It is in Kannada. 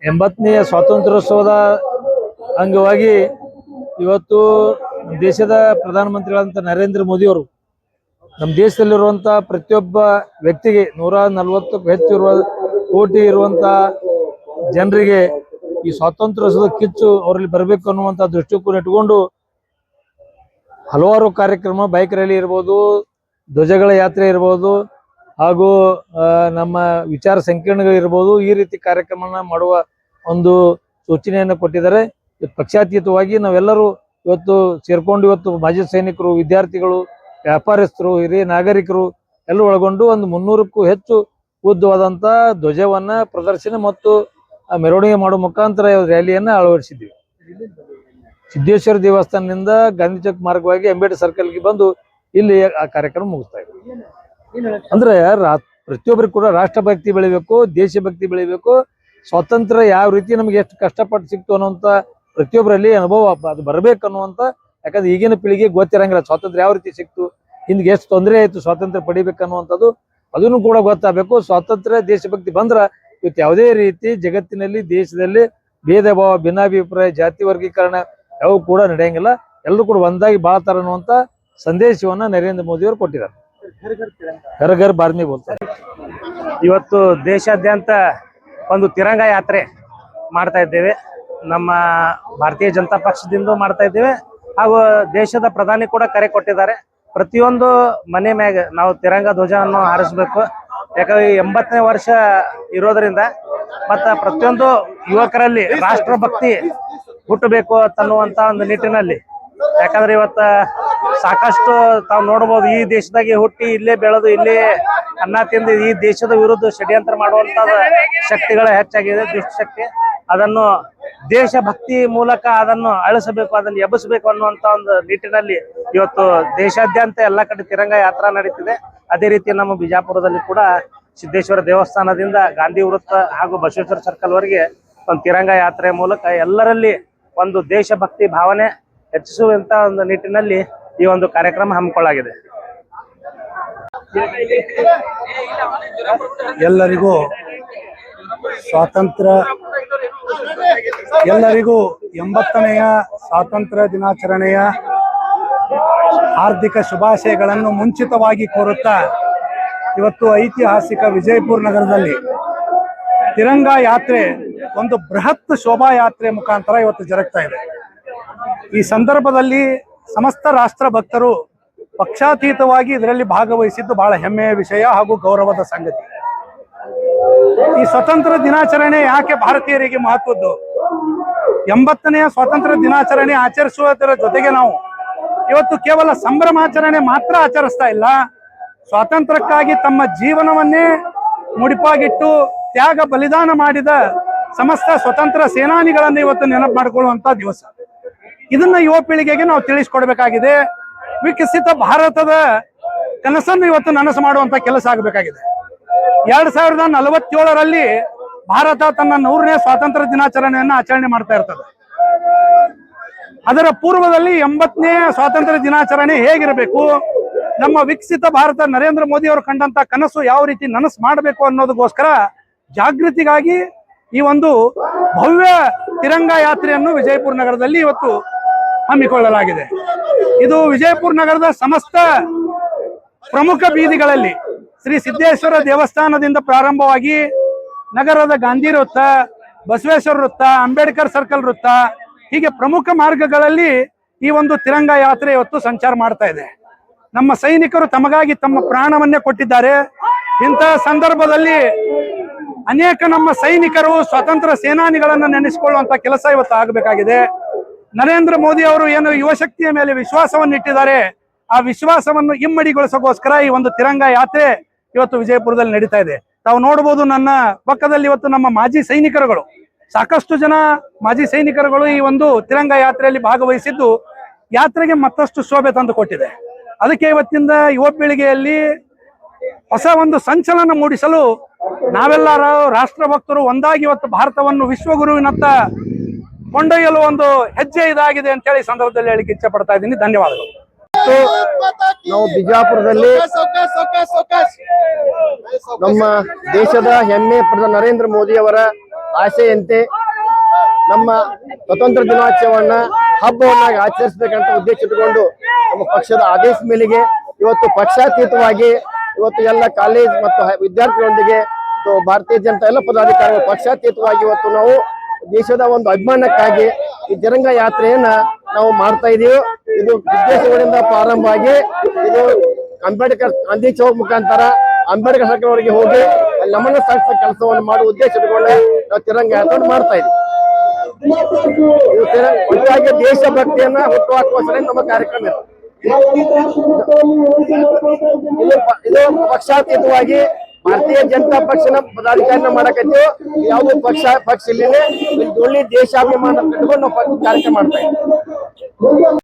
ಎಂಬತ್ತನೆಯ ಸ್ವಾತಂತ್ರ್ಯೋತ್ಸವದ ಅಂಗವಾಗಿ ಇವತ್ತು ದೇಶದ ಪ್ರಧಾನಮಂತ್ರಿಗಳಾದಂಥ ನರೇಂದ್ರ ಮೋದಿ ಅವರು ನಮ್ಮ ದೇಶದಲ್ಲಿರುವಂಥ ಪ್ರತಿಯೊಬ್ಬ ವ್ಯಕ್ತಿಗೆ 140ಕ್ಕೂ ಹೆಚ್ಚು ಕೋಟಿ ಇರುವಂಥ ಜನರಿಗೆ ಈ ಸ್ವಾತಂತ್ರ್ಯೋತ್ಸವದ ಕಿಚ್ಚು ಅವರಲ್ಲಿ ಬರಬೇಕು ಅನ್ನುವಂಥ ದೃಷ್ಟಿಕೋನ ಇಟ್ಟುಕೊಂಡು ಹಲವಾರು ಕಾರ್ಯಕ್ರಮ, ಬೈಕ್ ರ್ಯಾಲಿ ಇರ್ಬೋದು, ಧ್ವಜಗಳ ಯಾತ್ರೆ ಇರ್ಬೋದು, ಹಾಗೂ ನಮ್ಮ ವಿಚಾರ ಸಂಕಿರಣಗಳಿರ್ಬೋದು, ಈ ರೀತಿ ಕಾರ್ಯಕ್ರಮನ ಮಾಡುವ ಒಂದು ಸೂಚನೆಯನ್ನು ಕೊಟ್ಟಿದ್ದಾರೆ. ಪಕ್ಷಾತೀತವಾಗಿ ನಾವೆಲ್ಲರೂ ಇವತ್ತು ಸೇರ್ಕೊಂಡು ಇವತ್ತು ಮಾಜಿ ಸೈನಿಕರು, ವಿದ್ಯಾರ್ಥಿಗಳು, ವ್ಯಾಪಾರಸ್ಥರು, ಹಿರಿಯ ನಾಗರಿಕರು ಎಲ್ಲ ಒಳಗೊಂಡು ಒಂದು 300ಕ್ಕೂ ಹೆಚ್ಚು ಉದ್ದವಾದಂಥ ಧ್ವಜವನ್ನ ಪ್ರದರ್ಶನ ಮತ್ತು ಮೆರವಣಿಗೆ ಮಾಡುವ ಮುಖಾಂತರ ರ್ಯಾಲಿಯನ್ನು ಅಳವಡಿಸಿದ್ವಿ. ಸಿದ್ದೇಶ್ವರ ದೇವಸ್ಥಾನದಿಂದ ಗಾಂಧಿ ಚೌಕ್ ಮಾರ್ಗವಾಗಿ ಅಂಬೇಡ್ಕರ್ ಸರ್ಕಲ್ಗೆ ಬಂದು ಇಲ್ಲಿ ಆ ಕಾರ್ಯಕ್ರಮ ಮುಗಿಸ್ತಾ ಇದ್ವಿ. ಅಂದ್ರೆ ಪ್ರತಿಯೊಬ್ಬರು ಕೂಡ ರಾಷ್ಟ್ರಭಕ್ತಿ ಬೆಳಿಬೇಕು, ದೇಶಭಕ್ತಿ ಬೆಳಿಬೇಕು. ಸ್ವಾತಂತ್ರ್ಯ ಯಾವ ರೀತಿ ನಮ್ಗೆ ಎಷ್ಟು ಕಷ್ಟಪಟ್ಟು ಸಿಕ್ತು ಅನ್ನುವಂಥ ಪ್ರತಿಯೊಬ್ಬರಲ್ಲಿ ಅನುಭವ ಅದು ಬರಬೇಕು ಅನ್ನುವಂಥ. ಯಾಕಂದ್ರೆ ಈಗಿನ ಪೀಳಿಗೆ ಗೊತ್ತಿರಂಗಿಲ್ಲ ಸ್ವಾತಂತ್ರ್ಯ ಯಾವ ರೀತಿ ಸಿಕ್ತು, ಹಿಂದಿಗೆ ಎಷ್ಟು ತೊಂದರೆ ಆಯ್ತು ಸ್ವಾತಂತ್ರ್ಯ ಪಡಿಬೇಕನ್ನುವಂಥದ್ದು, ಅದನ್ನು ಕೂಡ ಗೊತ್ತಾಗಬೇಕು. ಸ್ವಾತಂತ್ರ್ಯ ದೇಶಭಕ್ತಿ ಬಂದ್ರ ಇವತ್ತು ಯಾವುದೇ ರೀತಿ ಜಗತ್ತಿನಲ್ಲಿ ದೇಶದಲ್ಲಿ ಭೇದ ಭಾವ, ಭಿನ್ನಾಭಿಪ್ರಾಯ, ಜಾತಿ ವರ್ಗೀಕರಣ ಯಾವ ಕೂಡ ನಡೆಯಂಗಿಲ್ಲ. ಎಲ್ಲರೂ ಕೂಡ ಒಂದಾಗಿ ಬಾಳ್ತಾರ ಅನ್ನುವಂಥ ಸಂದೇಶವನ್ನ ನರೇಂದ್ರ ಮೋದಿ ಅವರು ಕೊಟ್ಟಿದ್ದಾರೆ. ಹರ್ ಘರ್ ಬಾರ್ಮಿ ಬೋಲ್ತಾರೆ. ಇವತ್ತು ದೇಶಾದ್ಯಂತ ಒಂದು ತಿರಂಗ ಯಾತ್ರೆ ಮಾಡ್ತಾ ಇದ್ದೇವೆ. ನಮ್ಮ ಭಾರತೀಯ ಜನತಾ ಪಕ್ಷದಿಂದ ಮಾಡ್ತಾ ಇದ್ದೇವೆ, ಹಾಗೂ ದೇಶದ ಪ್ರಧಾನಿ ಕೂಡ ಕರೆ ಕೊಟ್ಟಿದ್ದಾರೆ. ಪ್ರತಿಯೊಂದು ಮನೆ ಮ್ಯಾಗ ನಾವು ತಿರಂಗ ಧ್ವಜವನ್ನು ಹಾರಿಸ್ಬೇಕು. ಯಾಕಂದ್ರೆ 80ನೇ ವರ್ಷ ಇರೋದ್ರಿಂದ ಮತ್ತು ಪ್ರತಿಯೊಂದು ಯುವಕರಲ್ಲಿ ರಾಷ್ಟ್ರಭಕ್ತಿ ಹುಟ್ಟಬೇಕು ಅನ್ನುವಂಥ ಒಂದು ನಿಟ್ಟಿನಲ್ಲಿ. ಯಾಕಂದ್ರೆ ಇವತ್ತ ಸಾಕಷ್ಟು ತಾವು ನೋಡ್ಬೋದು, ಈ ದೇಶದಾಗೆ ಹುಟ್ಟಿ ಇಲ್ಲೇ ಬೆಳೆದು ಇಲ್ಲೇ ಅನ್ನ ತಿಂದು ಈ ದೇಶದ ವಿರುದ್ಧ ಷಡ್ಯಂತ್ರ ಮಾಡುವಂತ ಶಕ್ತಿಗಳ ಹೆಚ್ಚಾಗಿದೆ, ದುಷ್ಟಶಕ್ತಿ. ಅದನ್ನು ದೇಶಭಕ್ತಿ ಮೂಲಕ ಅದನ್ನು ಅಳಿಸಬೇಕು, ಅದನ್ನು ಎಬ್ಬಿಸಬೇಕು ಅನ್ನುವಂತ ಒಂದು ನಿಟ್ಟಿನಲ್ಲಿ ಇವತ್ತು ದೇಶಾದ್ಯಂತ ಎಲ್ಲ ಕಡೆ ತಿರಂಗ ಯಾತ್ರಾ ನಡೀತಿದೆ. ಅದೇ ರೀತಿ ನಮ್ಮ ಬಿಜಾಪುರದಲ್ಲಿ ಕೂಡ ಸಿದ್ದೇಶ್ವರ ದೇವಸ್ಥಾನದಿಂದ ಗಾಂಧಿ ವೃತ್ತ ಹಾಗೂ ಬಸವೇಶ್ವರ ಸರ್ಕಲ್ ವರೆಗೆ ಒಂದು ತಿರಂಗ ಯಾತ್ರೆ ಮೂಲಕ ಎಲ್ಲರಲ್ಲಿ ಒಂದು ದೇಶಭಕ್ತಿ ಭಾವನೆ ಹೆಚ್ಚಿಸುವಂತ ಒಂದು ನಿಟ್ಟಿನಲ್ಲಿ ಈ ಒಂದು ಕಾರ್ಯಕ್ರಮ ಹಮ್ಮಿಕೊಳ್ಳಲಾಗಿದೆ. ಎಲ್ಲರಿಗೂ ಸ್ವಾತಂತ್ರ್ಯ, ಎಲ್ಲರಿಗೂ 80ನೆಯ ಸ್ವಾತಂತ್ರ್ಯ ದಿನಾಚರಣೆಯ ಹಾರ್ದಿಕ ಶುಭಾಶಯಗಳನ್ನು ಮುಂಚಿತವಾಗಿ ಕೋರುತ್ತಾ, ಇವತ್ತು ಐತಿಹಾಸಿಕ ವಿಜಯಪುರ ನಗರದಲ್ಲಿ ತಿರಂಗ ಯಾತ್ರೆ ಒಂದು ಬೃಹತ್ ಶೋಭಾಯಾತ್ರೆ ಮುಖಾಂತರ ಇವತ್ತು ಜರುಗ್ತಾ ಇದೆ. ಈ ಸಂದರ್ಭದಲ್ಲಿ ಸಮಸ್ತ ರಾಷ್ಟ್ರ ಭಕ್ತರು ಪಕ್ಷಾತೀತವಾಗಿ ಇದರಲ್ಲಿ ಭಾಗವಹಿಸಿದ್ದು ಬಹಳ ಹೆಮ್ಮೆಯ ವಿಷಯ ಹಾಗೂ ಗೌರವದ ಸಂಗತಿ. ಈ ಸ್ವಾತಂತ್ರ್ಯ ದಿನಾಚರಣೆ ಯಾಕೆ ಭಾರತೀಯರಿಗೆ ಮಹತ್ವದ್ದು? 80ನೆಯ ಸ್ವಾತಂತ್ರ್ಯ ದಿನಾಚರಣೆ ಆಚರಿಸುವುದರ ಜೊತೆಗೆ ನಾವು ಇವತ್ತು ಕೇವಲ ಸಂಭ್ರಮಾಚರಣೆ ಮಾತ್ರ ಆಚರಿಸ್ತಾ ಇಲ್ಲ, ಸ್ವಾತಂತ್ರ್ಯಕ್ಕಾಗಿ ತಮ್ಮ ಜೀವನವನ್ನೇ ಮುಡಿಪಾಗಿಟ್ಟು ತ್ಯಾಗ ಬಲಿದಾನ ಮಾಡಿದ ಸಮಸ್ತ ಸ್ವತಂತ್ರ ಸೇನಾನಿಗಳನ್ನು ಇವತ್ತು ನೆನಪು ಮಾಡಿಕೊಳ್ಳುವಂತ ದಿವಸ. ಇದನ್ನ ಯುವ ಪೀಳಿಗೆಗೆ ನಾವು ತಿಳಿಸ್ಕೊಡ್ಬೇಕಾಗಿದೆ. ವಿಕಸಿತ ಭಾರತದ ಕನಸನ್ನು ಇವತ್ತು ನನಸು ಮಾಡುವಂತ ಕೆಲಸ ಆಗಬೇಕಾಗಿದೆ. 2047ರಲ್ಲಿ ಭಾರತ ತನ್ನ 100ನೇ ಸ್ವಾತಂತ್ರ್ಯ ದಿನಾಚರಣೆಯನ್ನು ಆಚರಣೆ ಮಾಡ್ತಾ ಇರ್ತದೆ. ಅದರ ಪೂರ್ವದಲ್ಲಿ 80ನೇ ಸ್ವಾತಂತ್ರ್ಯ ದಿನಾಚರಣೆ ಹೇಗಿರಬೇಕು, ನಮ್ಮ ವಿಕಸಿತ ಭಾರತ ನರೇಂದ್ರ ಮೋದಿ ಅವರು ಕಂಡಂತ ಕನಸು ಯಾವ ರೀತಿ ನನಸು ಮಾಡಬೇಕು ಅನ್ನೋದಕ್ಕೋಸ್ಕರ ಜಾಗೃತಿಗಾಗಿ ಈ ಒಂದು ಭವ್ಯ ತಿರಂಗ ಯಾತ್ರೆಯನ್ನು ವಿಜಯಪುರ ನಗರದಲ್ಲಿ ಇವತ್ತು ಹಮ್ಮಿಕೊಳ್ಳಲಾಗಿದೆ. ಇದು ವಿಜಯಪುರ ನಗರದ ಸಮಸ್ತ ಪ್ರಮುಖ ಬೀದಿಗಳಲ್ಲಿ ಶ್ರೀ ಸಿದ್ದೇಶ್ವರ ದೇವಸ್ಥಾನದಿಂದ ಪ್ರಾರಂಭವಾಗಿ ನಗರದ ಗಾಂಧಿ ವೃತ್ತ, ಬಸವೇಶ್ವರ ವೃತ್ತ, ಅಂಬೇಡ್ಕರ್ ಸರ್ಕಲ್ ವೃತ್ತ, ಹೀಗೆ ಪ್ರಮುಖ ಮಾರ್ಗಗಳಲ್ಲಿ ಈ ಒಂದು ತಿರಂಗ ಯಾತ್ರೆ ಇವತ್ತು ಸಂಚಾರ ಮಾಡ್ತಾ ಇದೆ. ನಮ್ಮ ಸೈನಿಕರು ತಮಗಾಗಿ ತಮ್ಮ ಪ್ರಾಣವನ್ನೇ ಕೊಟ್ಟಿದ್ದಾರೆ. ಇಂತಹ ಸಂದರ್ಭದಲ್ಲಿ ಅನೇಕ ನಮ್ಮ ಸೈನಿಕರು ಸ್ವತಂತ್ರ ಸೇನಾನಿಗಳನ್ನ ನೆನೆಸಿಕೊಳ್ಳುವಂತ ಕೆಲಸ ಇವತ್ತು ಆಗಬೇಕಾಗಿದೆ. ನರೇಂದ್ರ ಮೋದಿ ಅವರು ಏನು ಯುವಶಕ್ತಿಯ ಮೇಲೆ ವಿಶ್ವಾಸವನ್ನು ಇಟ್ಟಿದ್ದಾರೆ, ಆ ವಿಶ್ವಾಸವನ್ನು ಇಮ್ಮಡಿಗೊಳಿಸೋಕೋಸ್ಕರ ಈ ಒಂದು ತಿರಂಗ ಯಾತ್ರೆ ಇವತ್ತು ವಿಜಯಪುರದಲ್ಲಿ ನಡೀತಾ ಇದೆ. ತಾವು ನೋಡಬಹುದು, ನನ್ನ ಪಕ್ಕದಲ್ಲಿ ಇವತ್ತು ನಮ್ಮ ಮಾಜಿ ಸೈನಿಕರುಗಳು, ಸಾಕಷ್ಟು ಜನ ಮಾಜಿ ಸೈನಿಕರುಗಳು ಈ ಒಂದು ತಿರಂಗ ಯಾತ್ರೆಯಲ್ಲಿ ಭಾಗವಹಿಸಿದ್ದು ಯಾತ್ರೆಗೆ ಮತ್ತಷ್ಟು ಶೋಭೆ ತಂದು ಕೊಟ್ಟಿದೆ. ಅದಕ್ಕೆ ಇವತ್ತಿಂದ ಯುವ ಪೀಳಿಗೆಯಲ್ಲಿ ಹೊಸ ಒಂದು ಸಂಚಲನ ಮೂಡಿಸಲು ನಾವೆಲ್ಲರೂ ರಾಷ್ಟ್ರಭಕ್ತರು ಒಂದಾಗಿ ಇವತ್ತು ಭಾರತವನ್ನು ವಿಶ್ವಗುರುವಿನತ್ತ ಕೊಂಡೊಯ್ಯಲು ಒಂದು ಹೆಜ್ಜೆ ಇದಾಗಿದೆ ಅಂತ ಹೇಳಿ ಸಂದರ್ಭದಲ್ಲಿ ಹೇಳಿಕ್ಕೆ ಇಚ್ಛೆ ಪಡ್ತಾ ಇದ್ದೀನಿ. ಧನ್ಯವಾದಗಳು. ನಾವು ಬಿಜಾಪುರದಲ್ಲಿ ನಮ್ಮ ದೇಶದ ಹೆಮ್ಮೆ ಪ್ರಧಾನಿ ನರೇಂದ್ರ ಮೋದಿ ಅವರ ಆಸೆಯಂತೆ ನಮ್ಮ ಸ್ವತಂತ್ರ ದಿನಾಚರಣೆಯನ್ನ ಹಬ್ಬವನ್ನಾಗಿ ಆಚರಿಸಬೇಕಂತ ಉದ್ದೇಶ ಇಟ್ಟುಕೊಂಡು ನಮ್ಮ ಪಕ್ಷದ ಆದೇಶ ಮೇಲೆಗೆ ಇವತ್ತು ಪಕ್ಷಾತೀತವಾಗಿ ಇವತ್ತು ಎಲ್ಲ ಕಾಲೇಜ್ ಮತ್ತು ವಿದ್ಯಾರ್ಥಿಗಳೊಂದಿಗೆ ಭಾರತೀಯ ಜನತಾ ಎಲ್ಲ ಪದಾಧಿಕಾರಿಗಳು ಪಕ್ಷಾತೀತವಾಗಿ ಇವತ್ತು ನಾವು ದೇಶದ ಒಂದು ಅಭಿಮಾನಕ್ಕಾಗಿ ಈ ತಿರಂಗ ಯಾತ್ರೆಯನ್ನ ನಾವು ಮಾಡ್ತಾ ಇದೀವಿ. ಇದು ವಿದ್ಯಾರ್ಥಿಗಳಿಂದ ಪ್ರಾರಂಭ ಆಗಿ ಇದು ಅಂಬೇಡ್ಕರ್ ಗಾಂಧಿ ಚೌಕ್ ಮುಖಾಂತರ ಅಂಬೇಡ್ಕರ್ ಸರ್ಕಲ್ವರೆಗೆ ಹೋಗಿ ಅಲ್ಲಿ ನಮನ ಸಾಗಿಸುವ ಕೆಲಸವನ್ನು ಮಾಡುವ ಉದ್ದೇಶ ಇಟ್ಕೊಂಡು ನಾವು ತಿರಂಗ ಯಾತ್ರೆ ಮಾಡ್ತಾ ಇದ್ದೀವಿ. ಒಟ್ಟಾಗಿ ದೇಶಭಕ್ತಿಯನ್ನ ಹುಟ್ಟುಹಾಕುವ ಸಲ ನಮ್ಮ ಕಾರ್ಯಕ್ರಮ ಇದು ಪಕ್ಷಾತೀತವಾಗಿ ಭಾರತೀಯ ಜನತಾ ಪಕ್ಷನ ಪದಾಧಿಕಾರಿನ ಮಾಡಕತ್ತೀವಿ. ಯಾವ್ದು ಪಕ್ಷ ಇಲ್ಲಿದೆ, ಇಲ್ಲಿ ದೇಶಾಭಿಮಾನ ಕಟ್ಕೊಂಡು ನಾವು ಕಾರ್ಯಕ್ರಮ ಮಾಡ್ತಾ ಇದ್ದೀವಿ.